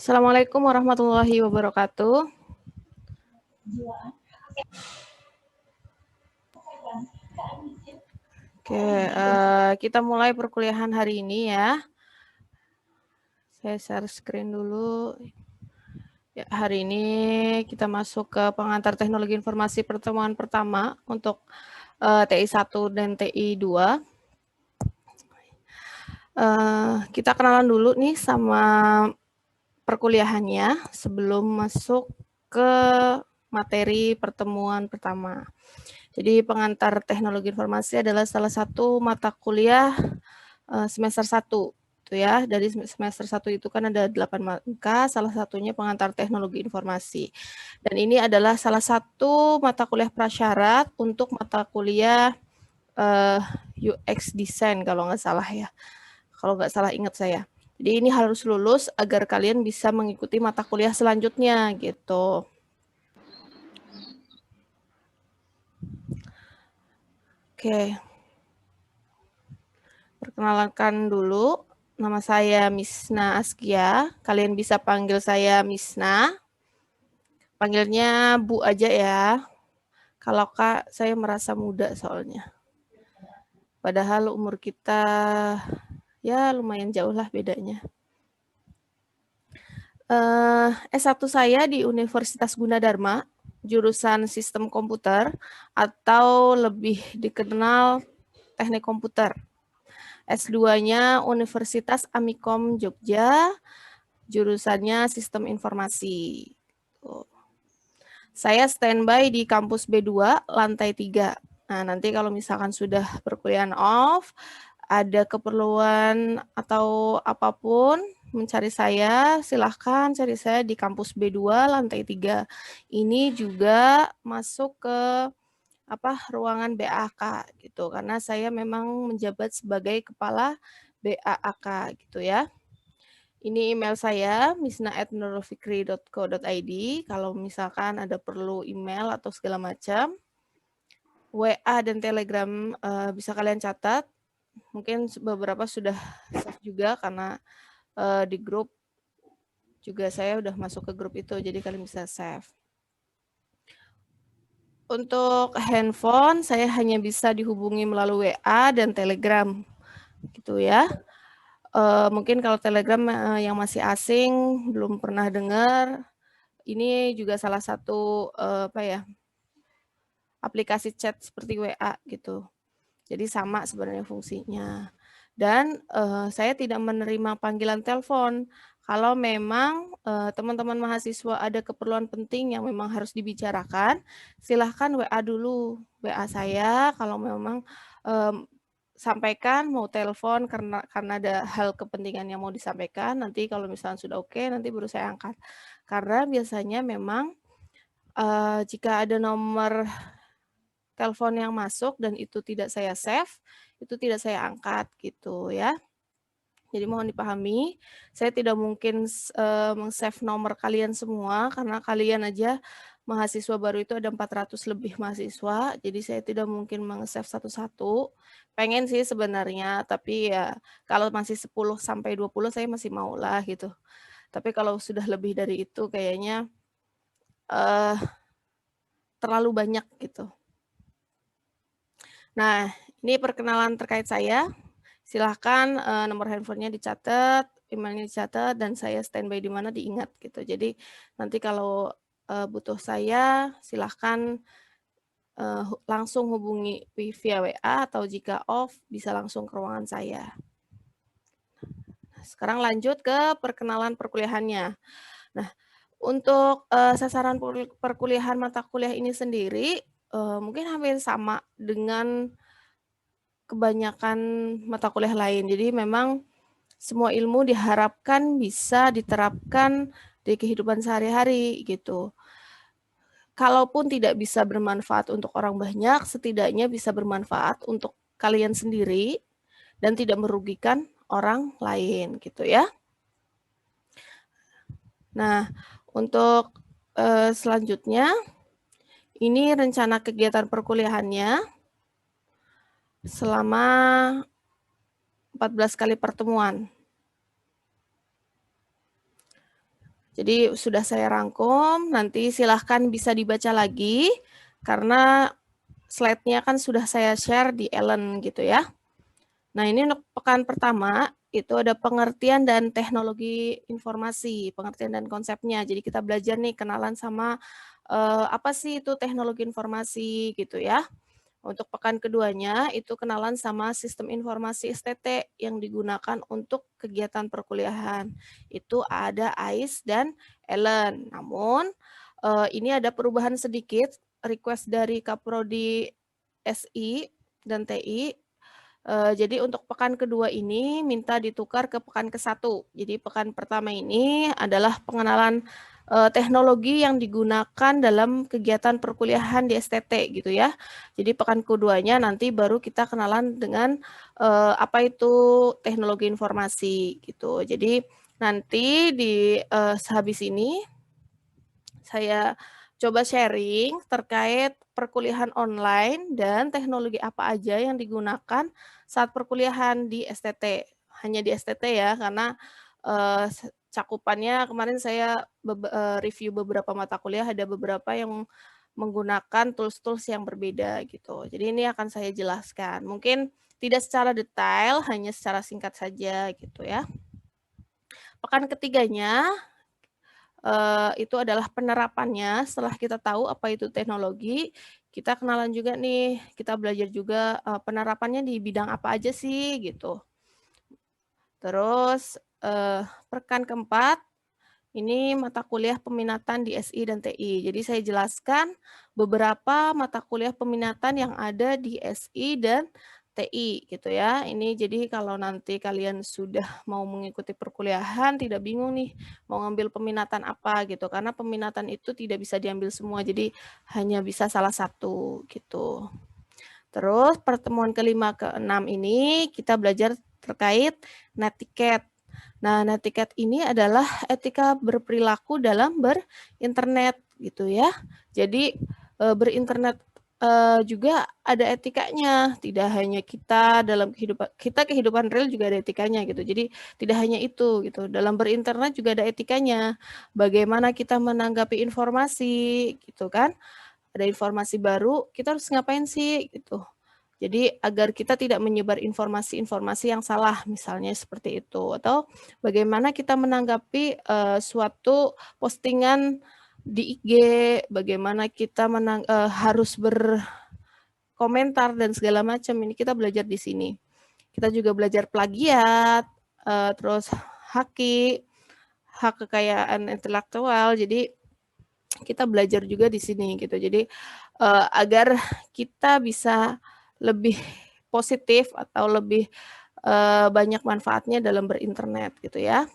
Assalamualaikum warahmatullahi wabarakatuh. Oke, kita mulai perkuliahan hari ini ya. Saya share screen dulu. Ya, hari ini kita masuk ke pengantar teknologi informasi pertemuan pertama untuk TI 1 dan TI 2. Kita kenalan dulu nih sama perkuliahannya sebelum masuk ke materi pertemuan pertama. Jadi pengantar teknologi informasi adalah salah satu mata kuliah semester 1 itu ya. Dari semester 1 itu kan ada 8 mata, salah satunya pengantar teknologi informasi. Dan ini adalah salah satu mata kuliah prasyarat untuk mata kuliah UX design kalau nggak salah ya. Kalau nggak salah ingat saya. Jadi ini harus lulus agar kalian bisa mengikuti mata kuliah selanjutnya gitu. Oke. Perkenalkan dulu, nama saya Misna Askia. Kalian bisa panggil saya Misna. Panggilnya Bu aja ya. Kalau Kak, saya merasa muda soalnya. Padahal umur kita ya lumayan jauh lah bedanya. S1 saya di Universitas Gunadarma, jurusan Sistem Komputer atau lebih dikenal Teknik Komputer. S2-nya Universitas Amikom Jogja, jurusannya Sistem Informasi. Saya standby di kampus B2, lantai 3. Nah, nanti kalau misalkan sudah perkuliahan off, ada keperluan atau apapun, mencari saya, silahkan cari saya di kampus B2, lantai 3. Ini juga masuk ke ruangan BAK gitu, karena saya memang menjabat sebagai kepala BAAK gitu ya. Ini email saya, misna@nurulfikri.co.id. Kalau misalkan ada perlu email atau segala macam. WA dan Telegram bisa kalian catat. Mungkin beberapa sudah save juga karena di grup juga saya udah masuk ke grup itu, jadi kalian bisa save. Untuk handphone, saya hanya bisa dihubungi melalui WA dan Telegram, gitu ya. Mungkin kalau Telegram yang masih asing, belum pernah dengar, ini juga salah satu aplikasi chat seperti WA gitu. Jadi sama sebenarnya fungsinya. Dan saya tidak menerima panggilan telepon. Kalau memang teman-teman mahasiswa ada keperluan penting yang memang harus dibicarakan, silahkan WA dulu. WA saya kalau memang sampaikan mau telepon karena ada hal kepentingan yang mau disampaikan. Nanti kalau misalnya sudah oke, nanti baru saya angkat. Karena biasanya memang jika ada nomor telepon yang masuk dan itu tidak saya save, itu tidak saya angkat gitu ya. Jadi mohon dipahami, saya tidak mungkin meng-save nomor kalian semua karena kalian aja mahasiswa baru itu ada 400 lebih mahasiswa, jadi saya tidak mungkin meng-save satu-satu. Pengen sih sebenarnya, tapi ya kalau masih 10 sampai 20 saya masih mau lah gitu. Tapi kalau sudah lebih dari itu kayaknya terlalu banyak gitu. Nah, ini perkenalan terkait saya. Silahkan nomor handphonenya dicatat, emailnya dicatat, dan saya standby di mana diingat gitu. Jadi nanti kalau butuh saya, silahkan langsung hubungi via WA atau jika off bisa langsung ke ruangan saya. Sekarang lanjut ke perkenalan perkuliahannya. Nah, untuk sasaran perkuliahan mata kuliah ini sendiri mungkin hampir sama dengan kebanyakan mata kuliah lain. Jadi memang semua ilmu diharapkan bisa diterapkan di kehidupan sehari-hari gitu. Kalaupun tidak bisa bermanfaat untuk orang banyak, setidaknya bisa bermanfaat untuk kalian sendiri dan tidak merugikan orang lain gitu ya. Nah, untuk selanjutnya ini rencana kegiatan perkuliahannya selama 14 kali pertemuan. Jadi sudah saya rangkum, nanti silahkan bisa dibaca lagi, karena slide-nya kan sudah saya share di Ellen gitu ya. Nah, ini untuk pekan pertama, itu ada pengertian dan teknologi informasi, pengertian dan konsepnya. Jadi kita belajar nih kenalan sama apa sih itu teknologi informasi gitu ya. Untuk pekan keduanya itu kenalan sama sistem informasi STT yang digunakan untuk kegiatan perkuliahan. Itu ada AIS dan Ellen. Namun ini ada perubahan sedikit, request dari Kaprodi SI dan TI. Jadi untuk pekan kedua ini minta ditukar ke pekan ke-1. Jadi pekan pertama ini adalah pengenalan teknologi yang digunakan dalam kegiatan perkuliahan di STT gitu ya. Jadi pekan keduanya nanti baru kita kenalan dengan apa itu teknologi informasi gitu. Jadi nanti di sehabis ini saya coba sharing terkait perkuliahan online dan teknologi apa aja yang digunakan saat perkuliahan di STT. Hanya di STT ya, karena cakupannya kemarin saya review beberapa mata kuliah, ada beberapa yang menggunakan tools-tools yang berbeda gitu. Jadi ini akan saya jelaskan. Mungkin tidak secara detail, hanya secara singkat saja gitu ya. Pekan ketiganya itu adalah penerapannya. Setelah kita tahu apa itu teknologi, kita kenalan juga nih, kita belajar juga penerapannya di bidang apa aja sih gitu. Terus pekan keempat, ini mata kuliah peminatan di SI dan TI. Jadi saya jelaskan beberapa mata kuliah peminatan yang ada di SI dan TI gitu ya. Ini jadi kalau nanti kalian sudah mau mengikuti perkuliahan tidak bingung nih mau ngambil peminatan apa gitu. Karena peminatan itu tidak bisa diambil semua. Jadi hanya bisa salah satu gitu. Terus pertemuan kelima keenam ini kita belajar terkait netiquette. Nah, netiquette ini adalah etika berperilaku dalam berinternet gitu ya. Jadi berinternet juga ada etikanya, tidak hanya kita dalam kehidupan real juga ada etikanya gitu. Jadi tidak hanya itu gitu. Dalam berinternet juga ada etikanya. Bagaimana kita menanggapi informasi gitu kan? Ada informasi baru, kita harus ngapain sih gitu. Jadi agar kita tidak menyebar informasi-informasi yang salah, misalnya seperti itu. Atau bagaimana kita menanggapi suatu postingan di IG, bagaimana kita harus berkomentar dan segala macam. Ini kita belajar di sini. Kita juga belajar plagiat, terus hak kekayaan intelektual. Jadi kita belajar juga di sini gitu. Jadi agar kita bisa lebih positif atau lebih banyak manfaatnya dalam berinternet gitu ya.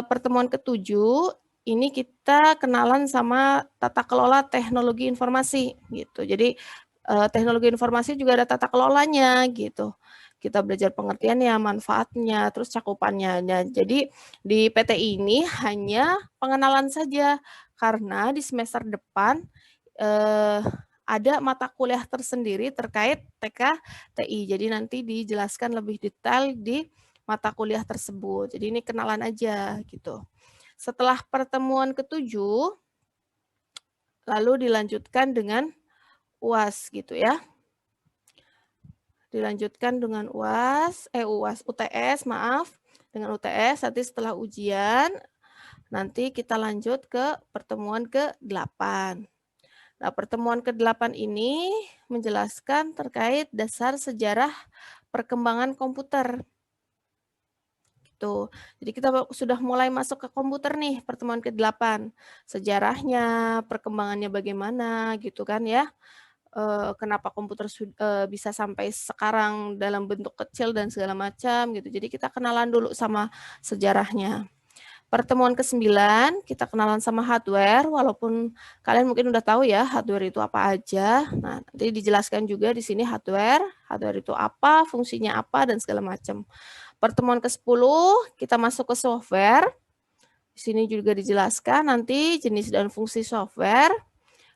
Pertemuan ketujuh ini kita kenalan sama tata kelola teknologi informasi gitu. Jadi teknologi informasi juga ada tata kelolanya gitu. Kita belajar pengertiannya, manfaatnya, terus cakupannya. Nah, jadi di PT ini hanya pengenalan saja karena di semester depan ada mata kuliah tersendiri terkait TK-TI. Jadi nanti dijelaskan lebih detail di mata kuliah tersebut. Jadi ini kenalan aja gitu. Setelah pertemuan ketujuh, lalu dilanjutkan dengan UAS gitu ya. Dilanjutkan dengan UTS, maaf. Dengan UTS, nanti setelah ujian, nanti kita lanjut ke pertemuan ke-8. Nah, pertemuan ke-8 ini menjelaskan terkait dasar sejarah perkembangan komputer. Gitu. Jadi kita sudah mulai masuk ke komputer nih, pertemuan ke-8. Sejarahnya, perkembangannya bagaimana gitu kan ya. Kenapa komputer bisa sampai sekarang dalam bentuk kecil dan segala macam gitu. Jadi kita kenalan dulu sama sejarahnya. Pertemuan ke-9 kita kenalan sama hardware, walaupun kalian mungkin udah tahu ya hardware itu apa aja. Nah, nanti dijelaskan juga di sini hardware itu apa, fungsinya apa dan segala macam. Pertemuan ke-10 kita masuk ke software. Di sini juga dijelaskan nanti jenis dan fungsi software.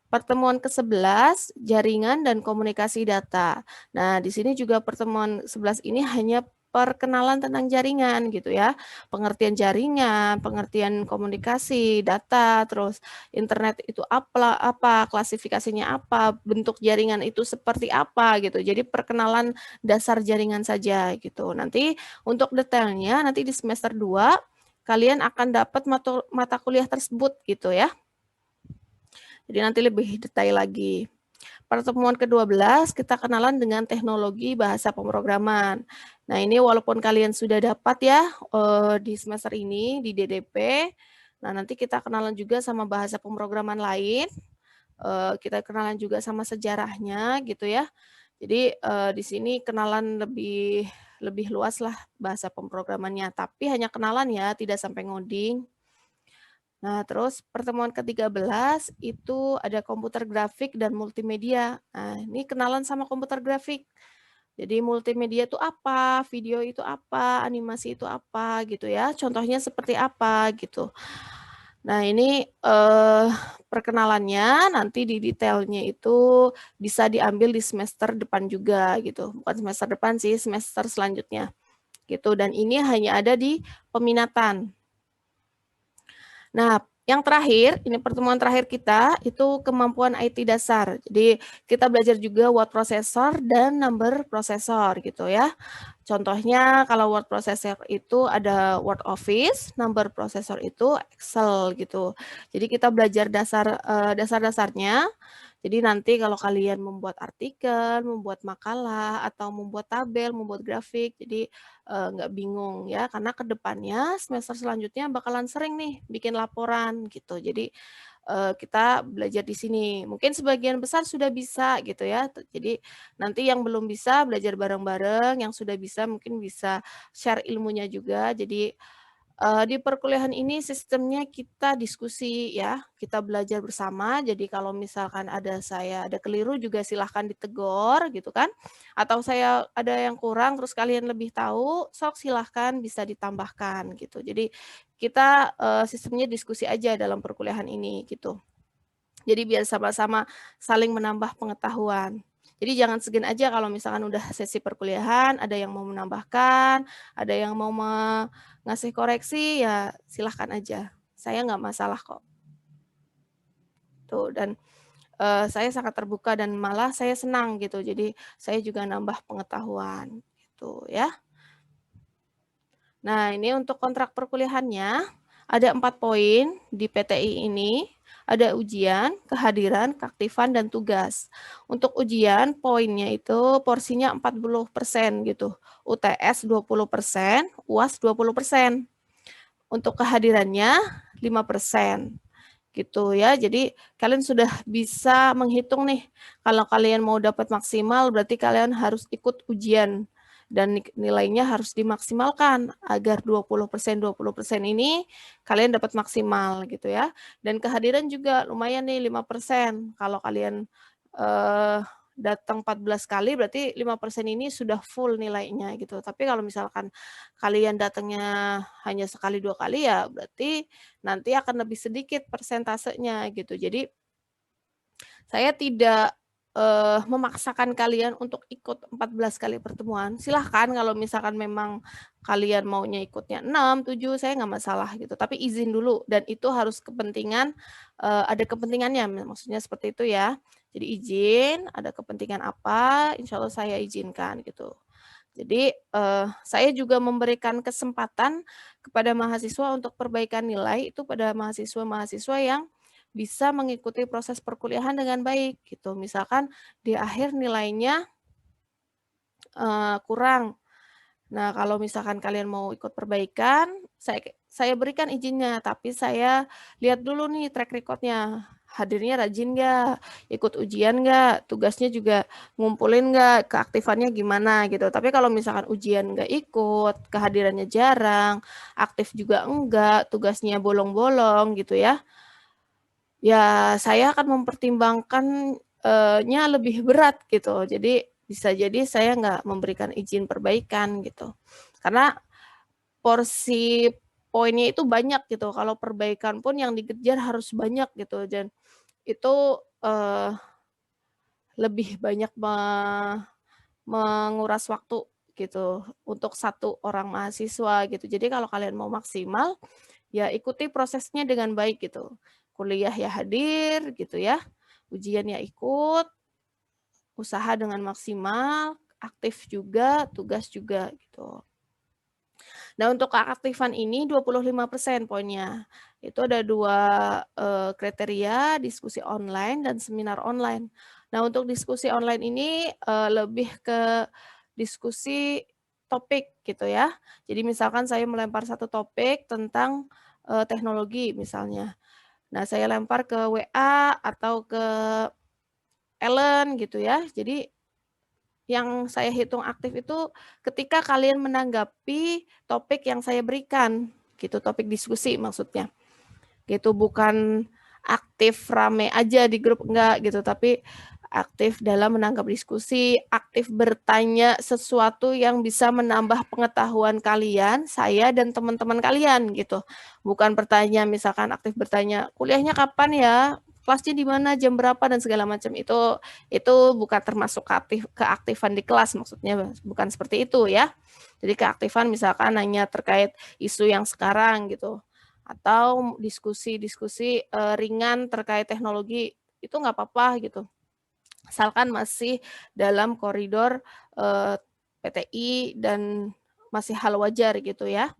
Pertemuan ke-11 jaringan dan komunikasi data. Nah, di sini juga pertemuan 11 ini hanya perkenalan tentang jaringan gitu ya. Pengertian jaringan, pengertian komunikasi, data, terus internet itu apa, klasifikasinya apa, bentuk jaringan itu seperti apa gitu. Jadi perkenalan dasar jaringan saja gitu. Nanti untuk detailnya nanti di semester 2 kalian akan dapat mata kuliah tersebut gitu ya. Jadi nanti lebih detail lagi. Pertemuan ke-12 kita kenalan dengan teknologi bahasa pemrograman. Nah, ini walaupun kalian sudah dapat ya di semester ini di DDP. Nah, nanti kita kenalan juga sama bahasa pemrograman lain. Kita kenalan juga sama sejarahnya gitu ya. Jadi di sini kenalan lebih luas lah bahasa pemrogramannya, tapi hanya kenalan ya, tidak sampai ngoding. Nah, terus pertemuan ke-13 itu ada komputer grafik dan multimedia. Nah, ini kenalan sama komputer grafik. Jadi multimedia itu apa, video itu apa, animasi itu apa gitu ya. Contohnya seperti apa gitu. Nah, ini perkenalannya nanti di detailnya itu bisa diambil di semester depan juga gitu. Bukan semester depan sih, semester selanjutnya. Gitu, dan ini hanya ada di peminatan. Nah, yang terakhir, ini pertemuan terakhir kita, itu kemampuan IT dasar. Jadi, kita belajar juga word processor dan number processor gitu ya. Contohnya kalau word processor itu ada Word Office, number processor itu Excel gitu. Jadi kita belajar dasar-dasarnya. Jadi nanti kalau kalian membuat artikel, membuat makalah, atau membuat tabel, membuat grafik, jadi nggak bingung ya, karena ke depannya semester selanjutnya bakalan sering nih bikin laporan gitu. Jadi kita belajar di sini. Mungkin sebagian besar sudah bisa gitu ya. Jadi nanti yang belum bisa belajar bareng-bareng, yang sudah bisa mungkin bisa share ilmunya juga. Jadi di perkuliahan ini sistemnya kita diskusi ya, kita belajar bersama. Jadi kalau misalkan ada keliru juga silahkan ditegur gitu kan. Atau saya ada yang kurang terus kalian lebih tahu, sok silahkan bisa ditambahkan gitu. Jadi kita sistemnya diskusi aja dalam perkuliahan ini gitu. Jadi biar sama-sama saling menambah pengetahuan. Jadi jangan segan aja kalau misalkan udah sesi perkuliahan, ada yang mau menambahkan, ada yang mau ngasih koreksi, ya silahkan aja. Saya nggak masalah kok. Tuh, dan saya sangat terbuka dan malah saya senang gitu. Jadi saya juga nambah pengetahuan gitu ya. Nah, ini untuk kontrak perkuliahannya ada 4 poin di PTI ini. Ada ujian, kehadiran, keaktifan, dan tugas. Untuk ujian, poinnya itu porsinya 40% gitu. UTS 20%, UAS 20%. Untuk kehadirannya 5% gitu ya. Jadi kalian sudah bisa menghitung nih, kalau kalian mau dapat maksimal berarti kalian harus ikut ujian dan nilainya harus dimaksimalkan agar 20% ini kalian dapat maksimal gitu ya. Dan kehadiran juga lumayan nih 5%. Kalau kalian datang 14 kali berarti 5% ini sudah full nilainya gitu. Tapi kalau misalkan kalian datangnya hanya sekali 2 kali ya berarti nanti akan lebih sedikit persentasenya gitu. Jadi saya tidak memaksakan kalian untuk ikut 14 kali pertemuan. Silahkan kalau misalkan memang kalian maunya ikutnya 6, 7, saya nggak masalah gitu. Tapi izin dulu dan itu harus kepentingan, ada kepentingannya, maksudnya seperti itu ya. Jadi izin, ada kepentingan apa, insya Allah saya izinkan gitu. Jadi saya juga memberikan kesempatan kepada mahasiswa untuk perbaikan nilai itu pada mahasiswa-mahasiswa yang bisa mengikuti proses perkuliahan dengan baik gitu. Misalkan di akhir nilainya kurang. Nah, kalau misalkan kalian mau ikut perbaikan, saya berikan izinnya, tapi saya lihat dulu nih track record-nya. Hadirnya rajin nggak, ikut ujian nggak, tugasnya juga ngumpulin nggak, keaktifannya gimana gitu. Tapi kalau misalkan ujian nggak ikut, kehadirannya jarang, aktif juga enggak, tugasnya bolong-bolong gitu ya. Ya, saya akan mempertimbangkan nya lebih berat gitu. Jadi bisa jadi saya nggak memberikan izin perbaikan gitu. Karena porsi poinnya itu banyak gitu. Kalau perbaikan pun yang dikejar harus banyak gitu dan itu lebih banyak menguras waktu gitu untuk 1 orang mahasiswa gitu. Jadi kalau kalian mau maksimal, ya ikuti prosesnya dengan baik gitu. Kuliah ya hadir gitu ya, ujian ya ikut, usaha dengan maksimal, aktif juga, tugas juga gitu. Nah, untuk keaktifan ini 25% poinnya. Itu ada 2 kriteria, diskusi online dan seminar online. Nah, untuk diskusi online ini, lebih ke diskusi topik gitu ya. Jadi misalkan saya melempar satu topik tentang, teknologi misalnya. Nah, saya lempar ke WA atau ke Ellen gitu ya. Jadi yang saya hitung aktif itu ketika kalian menanggapi topik yang saya berikan, gitu, topik diskusi maksudnya. Gitu, bukan aktif rame aja di grup, enggak gitu, tapi aktif dalam menangkap diskusi, aktif bertanya sesuatu yang bisa menambah pengetahuan kalian, saya dan teman-teman kalian gitu. Bukan bertanya misalkan aktif bertanya, "Kuliahnya kapan ya? Kelasnya di mana? Jam berapa?" dan segala macam. Itu bukan termasuk keaktifan di kelas maksudnya, bukan seperti itu ya. Jadi keaktifan misalkan nanya terkait isu yang sekarang gitu, atau diskusi-diskusi, ringan terkait teknologi, itu nggak apa-apa gitu. Asalkan masih dalam koridor, PTI dan masih hal wajar gitu ya.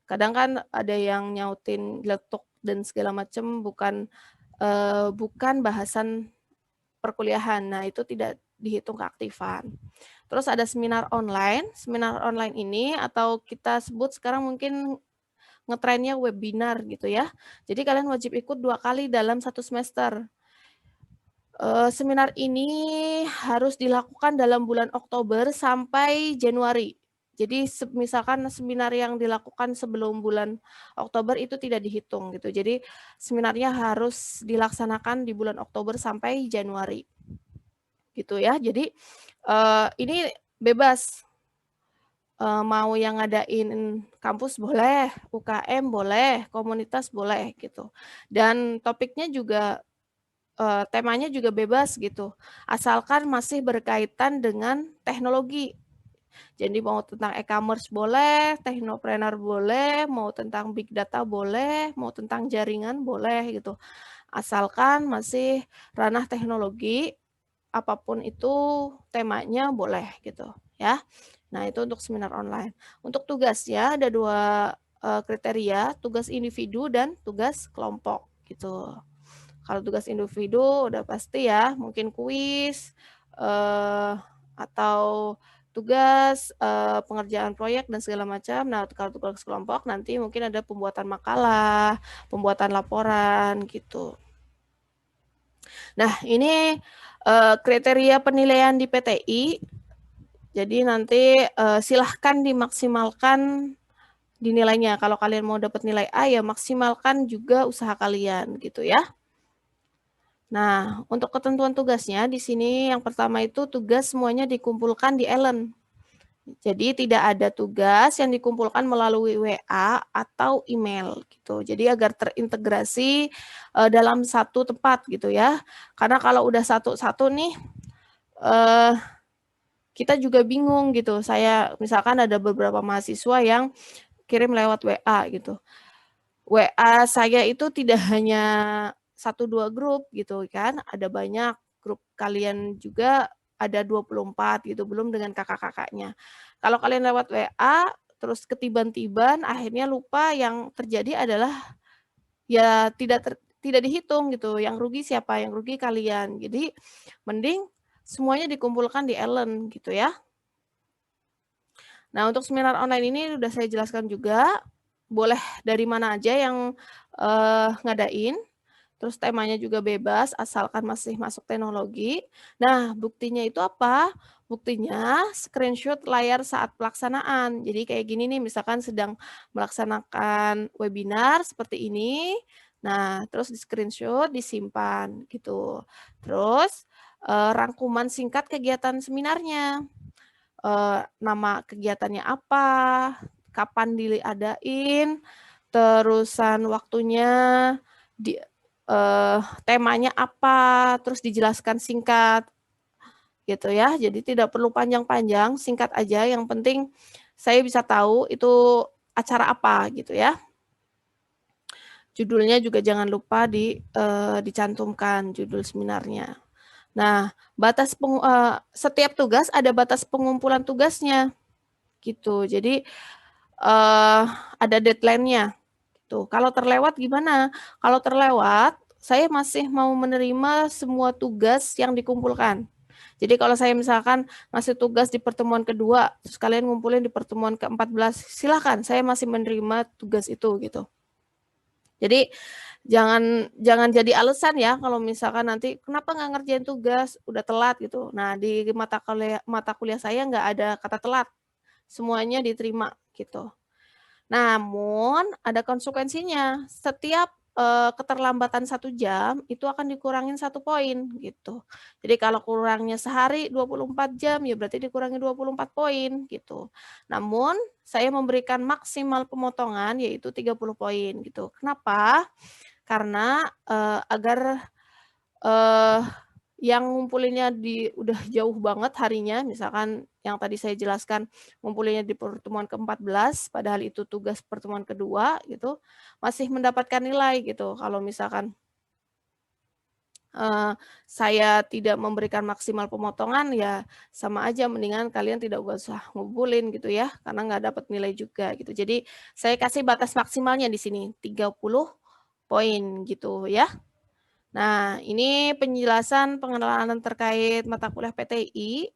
Kadang kan ada yang nyautin letuk dan segala macam bukan bahasan perkuliahan. Nah, itu tidak dihitung keaktifan. Terus ada seminar online ini atau kita sebut sekarang mungkin ngetrennya webinar gitu ya. Jadi kalian wajib ikut 2 kali dalam 1 semester. Seminar ini harus dilakukan dalam bulan Oktober sampai Januari. Jadi misalkan seminar yang dilakukan sebelum bulan Oktober itu tidak dihitung gitu. Jadi seminarnya harus dilaksanakan di bulan Oktober sampai Januari. Gitu ya. Jadi, ini bebas, mau yang ngadain kampus boleh, UKM boleh, komunitas boleh gitu. Dan topiknya juga temanya juga bebas gitu, asalkan masih berkaitan dengan teknologi. Jadi mau tentang e-commerce boleh, technopreneur boleh, mau tentang big data boleh, mau tentang jaringan boleh gitu. Asalkan masih ranah teknologi, apapun itu temanya boleh gitu ya. Nah, itu untuk seminar online. Untuk tugas ya ada 2 kriteria, tugas individu dan tugas kelompok gitu. Kalau tugas individu udah pasti ya, mungkin kuis, atau tugas, pengerjaan proyek dan segala macam. Nah, kalau tugas kelompok nanti mungkin ada pembuatan makalah, pembuatan laporan, gitu. Nah, ini, kriteria penilaian di PTI. Jadi nanti, silahkan dimaksimalkan di nilainya. Kalau kalian mau dapat nilai A, ya maksimalkan juga usaha kalian, gitu ya. Nah, untuk ketentuan tugasnya di sini yang pertama itu tugas semuanya dikumpulkan di Ellen. Jadi tidak ada tugas yang dikumpulkan melalui WA atau email gitu. Jadi agar terintegrasi dalam satu tempat gitu ya. Karena kalau udah satu-satu nih kita juga bingung gitu. Saya misalkan ada beberapa mahasiswa yang kirim lewat WA gitu. WA saya itu tidak hanya 1-2 grup gitu kan, ada banyak grup kalian juga ada 24 gitu, belum dengan kakak-kakaknya. Kalau kalian lewat WA, terus ketiban-tiban akhirnya lupa yang terjadi adalah ya tidak dihitung gitu, yang rugi siapa, yang rugi kalian. Jadi mending semuanya dikumpulkan di Ellen gitu ya. Nah, untuk seminar online ini udah saya jelaskan juga, boleh dari mana aja yang ngadain, terus temanya juga bebas asalkan masih masuk teknologi. Nah, buktinya itu apa? Buktinya screenshot layar saat pelaksanaan. Jadi kayak gini nih, misalkan sedang melaksanakan webinar seperti ini. Nah, terus di-screenshot, disimpan gitu. Terus rangkuman singkat kegiatan seminarnya. Nama kegiatannya apa, kapan diadain, terusan waktunya, temanya apa, terus dijelaskan singkat, gitu ya. Jadi tidak perlu panjang-panjang, singkat aja, yang penting saya bisa tahu itu acara apa gitu ya. Judulnya juga jangan lupa dicantumkan judul seminarnya. Nah, setiap tugas ada batas pengumpulan tugasnya, gitu. Jadi, ada deadline-nya, gitu. Kalau terlewat gimana? Kalau terlewat, saya masih mau menerima semua tugas yang dikumpulkan. Jadi kalau saya misalkan ngasih tugas di pertemuan kedua, terus kalian ngumpulin di pertemuan ke-14, silakan, saya masih menerima tugas itu, gitu. Jadi jangan jadi alasan ya kalau misalkan nanti, "Kenapa nggak ngerjain tugas? Udah telat," gitu. Nah, di mata kuliah saya nggak ada kata telat, semuanya diterima, gitu. Namun ada konsekuensinya, setiap, keterlambatan 1 jam itu akan dikurangin 1 poin, gitu. Jadi kalau kurangnya sehari 24 jam, ya berarti dikurangi 24 poin, gitu. Namun saya memberikan maksimal pemotongan yaitu 30 poin, gitu. Kenapa? Karena, agar, eee, yang ngumpulinnya udah jauh banget harinya, misalkan yang tadi saya jelaskan ngumpulinnya di pertemuan ke-14, padahal itu tugas pertemuan kedua gitu, masih mendapatkan nilai gitu. Kalau misalkan, eee, saya tidak memberikan maksimal pemotongan, ya sama aja mendingan kalian tidak usah ngumpulin gitu ya, karena nggak dapat nilai juga gitu. Jadi saya kasih batas maksimalnya di sini, 30 poin gitu ya. Nah, ini penjelasan pengenalan terkait mata kuliah PTI.